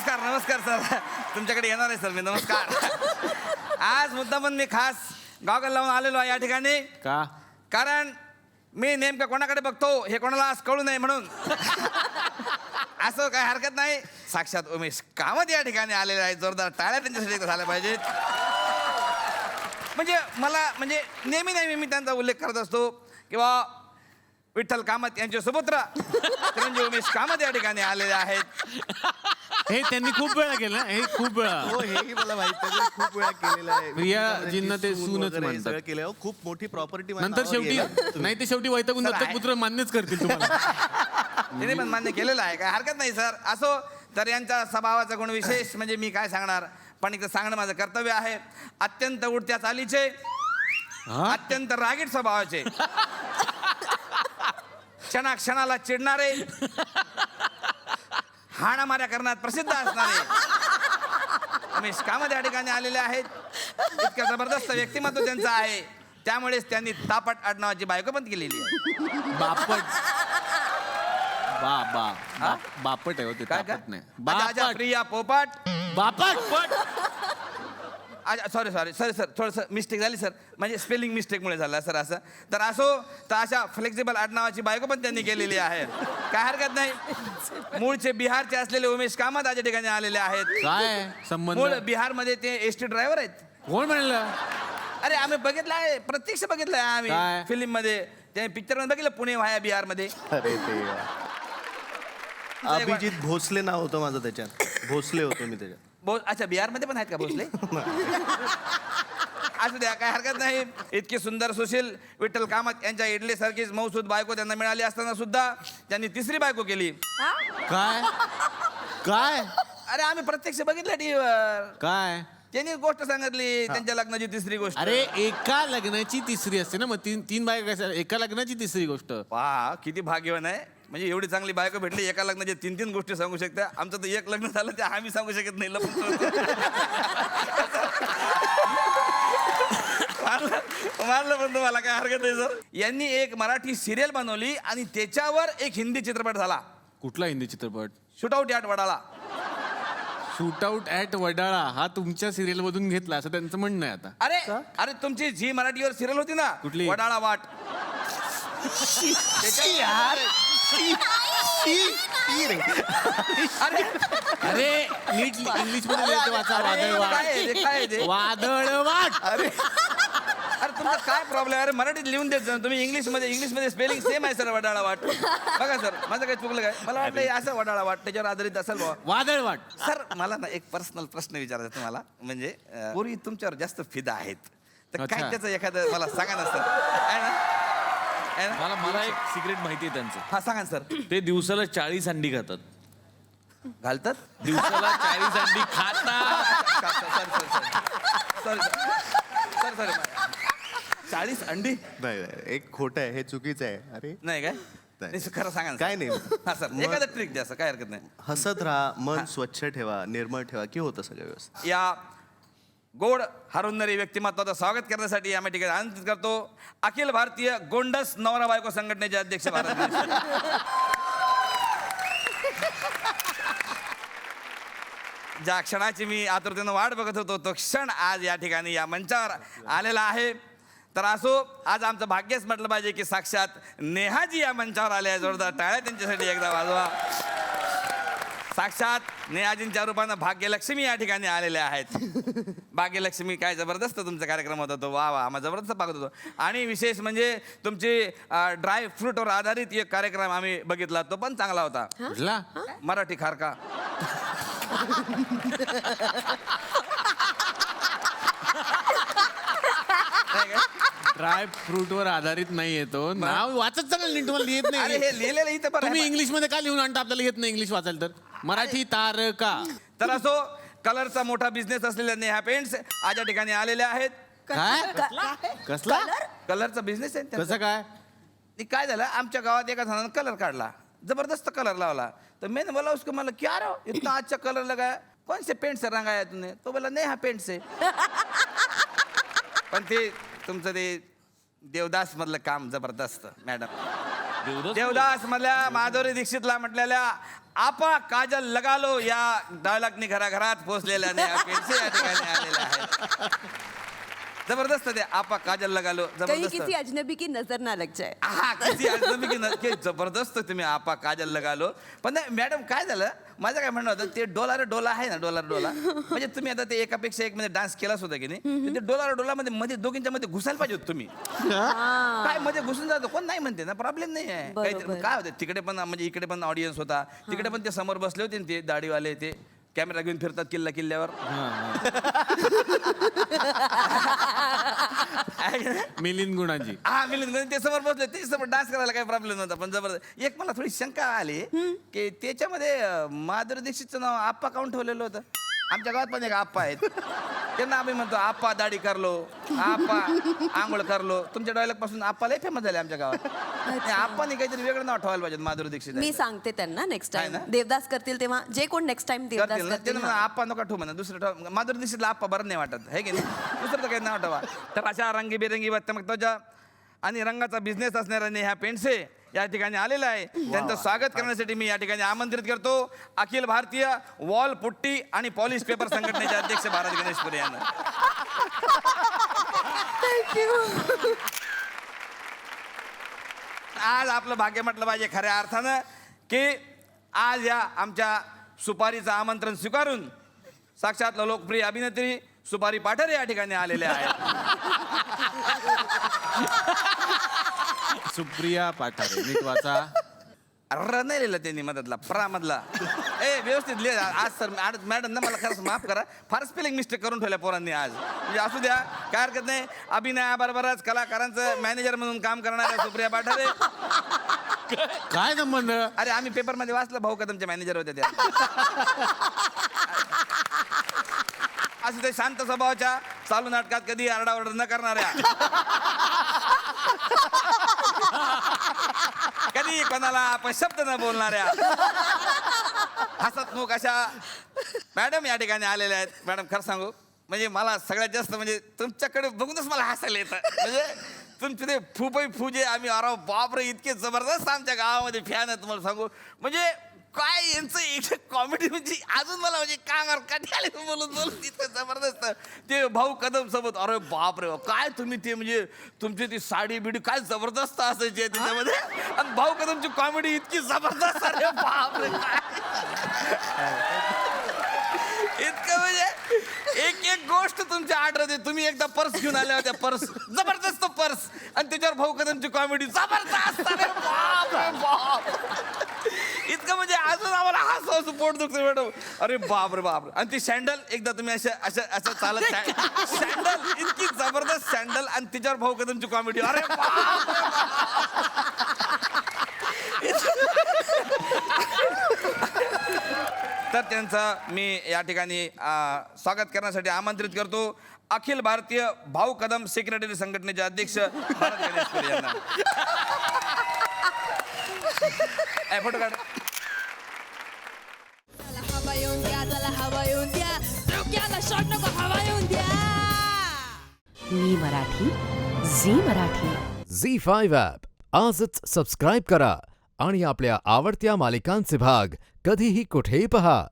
नमस्कार नमस्कार सर, तुमच्याकडे येणार आहे सर मी. नमस्कार. आज मुद्दामून मी खास गॉगल लावून आलेलो आहे या ठिकाणी. का? कारण मी नेमकं कोणाकडे बघतो हे कोणाला आज कळू नये म्हणून. असं काय हरकत नाही. साक्षात उमेश कामत या ठिकाणी आलेले आहेत. जोरदार टाळ्या त्यांच्यासाठी झाल्या पाहिजेत. म्हणजे मला म्हणजे नेहमी मी त्यांचा उल्लेख करत असतो किंवा विठ्ठल कामत यांचे सुपुत्र चिरंजीव उमेश कामत या ठिकाणी आलेले आहेत. हे त्यांनी खूप वेळा केलं. हे खूप वेळा. हो हेही मला माहिती आहे. खूप वेळा केलेलं आहे. प्रियाजींना ते सून सूनच वगैरे हे म्हणतात. सगळं केलं. खूप मोठी प्रॉपर्टी नंतर शेवटी नाही ते शेवटी वैतागून सर, दत्तक आहे. पुत्र मान्यच करतील तुम्हाला. तिने पण मान्य केलेलं आहे, काय हरकत नाही सर. असो, तर यांच्या स्वभावाचा गुण विशेष म्हणजे मी काय सांगणार, पण इथं सांगणं माझं कर्तव्य आहे. अत्यंत उडत्या चालीचे, अत्यंत रागीट स्वभावाचे, क्षणाक्षणाला चिडणारे, हाणामाऱ्या करण्यात प्रसिद्ध असणारे उमेश कामत या ठिकाणी आलेले आहेत. इतकं जबरदस्त व्यक्तिमत्व त्यांचं आहे. त्यामुळेच त्यांनी तापट आडनावाची बायको पण केलेली आहे. बापट. बापट आहे होते. काय तापट नाही. अच्छा, प्रिया पोपट. बापट. सॉरी सर, थोडंसं मिस्टेक झाली सर, म्हणजे स्पेलिंग मिस्टेकमुळे झालं सर. असं तर असो, तर अशा फ्लेक्झिबल आडनावाची बायको पण त्यांनी केलेली आहे. काय हरकत नाही. मूळचे बिहारचे असलेले उमेश कामत आज या ठिकाणी आलेले आहेत. काय संबंध? मूळ बिहारमध्ये ते एसटी ड्रायव्हर आहेत. कोण म्हणलं? अरे आम्ही बघितलं आहे, प्रत्यक्ष बघितलं आहे काय? आम्ही फिल्म मध्ये, ते पिक्चर मध्ये बघितलं, पुणे व्हाया बिहार मध्ये. अरे ते अभिजित भोसले नाव होतं माझं त्याच्यात. भोसले होतो मी त्याच्यात. अच्छा, बिहारमध्ये पण आहेत का भोसले? असू द्या, काय हरकत नाही. इतकी सुंदर सुशील विठ्ठल कामत यांच्या इडली सारखीच मौसूद बायको त्यांना मिळाली असताना सुद्धा त्यांनी तिसरी बायको केली. काय? काय? अरे आम्ही प्रत्यक्ष बघितलं टीव्हीवर. काय? त्यांनी गोष्ट सांगितली त्यांच्या लग्नाची तिसरी गोष्ट. अरे एका लग्नाची तिसरी असते ना, मग तीन बायका कशा? एका लग्नाची तिसरी गोष्ट. पहा किती भाग्यवान आहे. म्हणजे एवढी चांगली बायको भेटली, एका लग्नाची तीन गोष्टी सांगू शकता. आमचं तर एक लग्न झालं ते आम्ही सांगू शकत नाही. मारलं पण तुम्हाला काय हरकत नाही सर. यांनी एक मराठी सिरियल बनवली आणि त्याच्यावर एक हिंदी चित्रपट झाला. कुठला हिंदी चित्रपट? Shootout at Wadala. Shoot out at Wadala हा तुमच्या सिरियल मधून घेतला असं त्यांचं म्हणणं आहे आता. अरे तुमची झी मराठीवर सिरियल होती ना, कुठली? वडाळा वाट. अरे अरे नीट इंग्लिश मध्ये लिहायचं वाचा. वादळ काय आहे ते? काय आहे ते? वाट. वादळ वाट. अरे तुमचा काय प्रॉब्लेम? अरे मराठीत लिहून देत जा तुम्ही. इंग्लिशमध्ये स्पेलिंग सेम आहे सर. वडाळा वाट बघा सर, माझं काही चुकलं काय? मला वाटलं हे असं वडाळा वाट त्याच्यावर आधारित असेल बाबा. वादळ वाट. सर मला ना एक पर्सनल प्रश्न विचारायचा तुम्हाला. म्हणजे पूर्वी तुमच्यावर जास्त फिदा आहेत, तर काय अच्छा. त्याचं एखादं मला सांगा ना सर. आहे ना? आहे ना? मला एक सिक्रेट माहिती आहे त्यांचं. हा सांगा ना सर. ते दिवसाला 40 अंडी खातात. घालतात दिवसाला 40 अंडी खातात. सर 40 अंडी नाही नाही, एक खोटं आहे. हे चुकीचं आहे. अरे नाही काय? नाही सर, खरं सांगा ना सर. काय नाही. हा सर, एखादं ट्रिक द्या सर, काय हरकत नाही. हसत राहा, मन स्वच्छ ठेवा, निर्मळ ठेवा, की होतं सगळं व्यवस्थित. या गोड हरुंदरी व्यक्तिमत्वाचं स्वागत करण्यासाठी आम्ही ठिकाणी आमंत्रित करतो अखिल भारतीय गोंडस नवरा बायको संघटनेचे अध्यक्ष भारत देश. ज्या क्षणाची मी आतुरतेनं वाट बघत होतो तो क्षण आज या ठिकाणी या मंचावर आलेला आहे. तर असो, आज आमचं भाग्यच म्हटलं पाहिजे की साक्षात नेहाजी या मंचावर आले आहे. जोरदार टाळ्या त्यांच्यासाठी एकदा वाजवा. साक्षात नेहाजींच्या रूपानं भाग्यलक्ष्मी या ठिकाणी आलेल्या आहेत. भाग्यलक्ष्मी काय जबरदस्त तुमचा कार्यक्रम होता तो. वा वा, आम्हाला जबरदस्त बघत होतो. आणि विशेष म्हणजे तुमची ड्राय फ्रूटवर आधारित एक कार्यक्रम आम्ही बघितला, तो पण चांगला होता. कुठला? मराठी खारका. ड्राय फ्रूट वर आधारित नाही येतो. नाव वाचत चांगलं नीट तुम्हाला लिहित अरे नाही. हे लिहिलेलं इथं बरं तुम्ही आहे. इंग्लिश मध्ये का लिहून आणता? आपल्याला येत नाही इंग्लिश वाचायला. तर मराठी तारका. तर असो, कलरचा मोठा बिझनेस असलेल्या नेहा पेंट्स आज या ठिकाणी आलेल्या आहेत. काय? कसला? कलरचा बिझनेस आहे त्यांचा. कसं काय? आणि काय झालं, आमच्या गावात एका जणानं कलर काढला, जबरदस्त कलर लावला. तर मैंने बोला उसको, मला क्या रो इतना अच्छा कलर लगाया, कौन से पेंट से रंगाया तूने? तो बोला नेहा पेंट से. पण ते तुमचं ते देवदास मधलं काम जबरदस्त मॅडम. देवदास मधल्या माधुरी दीक्षितला म्हटलेल्या आपा काजल लगा लो या डायलॉगनी घराघरात पोहोचलेल्या पेन्से या ठिकाणी आलेल्या आहेत. जबरदस्त ते आपा काजल लगा लो, कहीं जबरदस्त. किसी अजनबी की नजर ना लग जाए. हा किती अजनबी की न- की जबरदस्त तुम्ही आपा काजल लगा लो. पण नाही मॅडम काय झालं, माझं काय म्हणणं होतं ते डोला आहे ना, डोला म्हणजे तुम्ही आता ते एकापेक्षा एक मध्ये डान्स केलाच होता की नाही, तर ते डोला मध्ये दोघींच्या मध्ये घुसायला पाहिजे होते तुम्ही. काय मध्ये घुसून जातो, कोण नाही म्हणते ना, प्रॉब्लेम नाही आहे. काहीतरी बरोबर. काय होतं तिकडे पण म्हणजे इकडे पण ऑडियन्स होता, तिकडे पण ते समोर बसले होते ना ते दाढीवाले, ते कॅमेरा घेऊन फिरतात किल्ल्यावर. मिलिंद गुणाजी. हा मिलिंद ते समोर बसले, ते समोर डान्स करायला काही प्रॉब्लेम नव्हता. पण जबरदस्त एक मला थोडी शंका आली की त्याच्यामध्ये माधुरी दीक्षितचं नाव आप्पा काऊन ठेवलेलं होतं. आमच्या गावात पण एक आप्पा आहेत, त्यांना आम्ही म्हणतो आप्पा दाढी करलो, आप्पा आंघोळ करलो. तुमच्या डायलॉग पासून आप्पा लय फेमस झाले आमच्या गावात. आप्पाने काहीतरी वेगळं नाव ठेवायला पाहिजे माधुरी दीक्षित. मी सांगते त्यांना नेक्स्ट आहे टाइम ना? देवदास करतील तेव्हा, जे कोण नेक्स्ट टाइम देवदास करतील ना, करतील. त्यांना आप्पा नका ठेवू म्हणा, दुसरं ठेवा. माधुरी दीक्षितला आप्पा बरं नाही वाटत आहे की नाही, दुसरं तर काही नाव ठेवा. तर अशा रंगीबेरंगी त्वचा आणि रंगाचा बिझनेस असणाऱ्याने ह्या पेंडसे या ठिकाणी आलेला आहे. त्यांचं स्वागत करण्यासाठी मी या ठिकाणी आमंत्रित करतो अखिल भारतीय वॉल पुट्टी आणि पॉलिश पेपर संघटनेचे अध्यक्ष भारत गणेशपुरे यांना. आज आपलं भाग्य म्हटलं पाहिजे खऱ्या अर्थानं की आज या आमच्या सुपारीचं आमंत्रण स्वीकारून साक्षात लोकप्रिय अभिनेत्री सुपारी पाठरे या ठिकाणी आलेल्या आहेत. सुप्रिया पाठारे, नीट वाचा. र नाही लिहिलं त्यांनी मधला मधला. व्यवस्थित लिह आज सर. मॅडम ना मला खरंच माफ करा, फार स्पेलिंग मिस्टेक करून ठेवल्या पोरांनी आज. म्हणजे असू द्या, काय हरकत नाही. अभिनयाबरोबरच कलाकारांचं मॅनेजर म्हणून काम करणाऱ्या सुप्रिया पाठारे. काय संबंध? अरे आम्ही पेपरमध्ये वाचलं, भाऊ कदमच्या मॅनेजर होत्या त्या. असू ते शांत स्वभावाच्या, चालू नाटकात कधी आरडाओरड न करणाऱ्या, कधी कोणाला अपशब्द न बोलणाऱ्या, हसतमुख अशा मॅडम या ठिकाणी आलेल्या आहेत. मॅडम खरं सांगू म्हणजे मला सगळ्यात जास्त म्हणजे तुमच्याकडे बघूनच मला हसायला येतं. म्हणजे तुमचे ते फू जे आम्ही अरे बापरे इतके जबरदस्त आमच्या गावामध्ये फॅन आहे तुम्हाला सांगू. म्हणजे काय यांचं एक कॉमेडी म्हणजे अजून मला म्हणजे कामार काठी आले बोलून इतकं जबरदस्त. ते भाऊ कदम सोबत अरे बापरे काय तुम्ही ते म्हणजे तुमची ती साडी बिडी काय जबरदस्त असायची त्याच्यामध्ये. आणि भाऊ कदमची कॉमेडी इतकी जबरदस्त, अरे बापरे इतकं म्हणजे एक एक गोष्ट तुमची आठवते. तुम्ही एकदा पर्स घेऊन आल्या होत्या, पर्स जबरदस्त पर्स, आणि त्याच्यावर भाऊ कदमची कॉमेडी जबरदस्त. अरे बाप रे बाप, इतकं म्हणजे अजून आम्हाला हसू पोट दुखतं मॅडम. अरे बाप रे बाप. आणि ती सँडल एकदा तुम्ही असं चालत सँडल इतकी जबरदस्त सँडल, आणि तिच्यावर भाऊ कदमची कॉमेडी. अरे बाप रे तर त्यांचं मी या ठिकाणी स्वागत करण्यासाठी आमंत्रित करतो अखिल भारतीय भाऊ कदम सेक्रेटरी संघटनेचे अध्यक्ष भारत गणेशपुरे यांना. फोटो काढ. हवा येऊन द्या, चला हवा येऊन द्या, डोक्याला शॉट नको, हवा येऊन द्या. मी मराठी, झी मराठी. झी5 ॲप आजच सबस्क्राईब करा आणि आपल्या आवडत्या मालिकांचे भाग कधीही कुठेही पहा.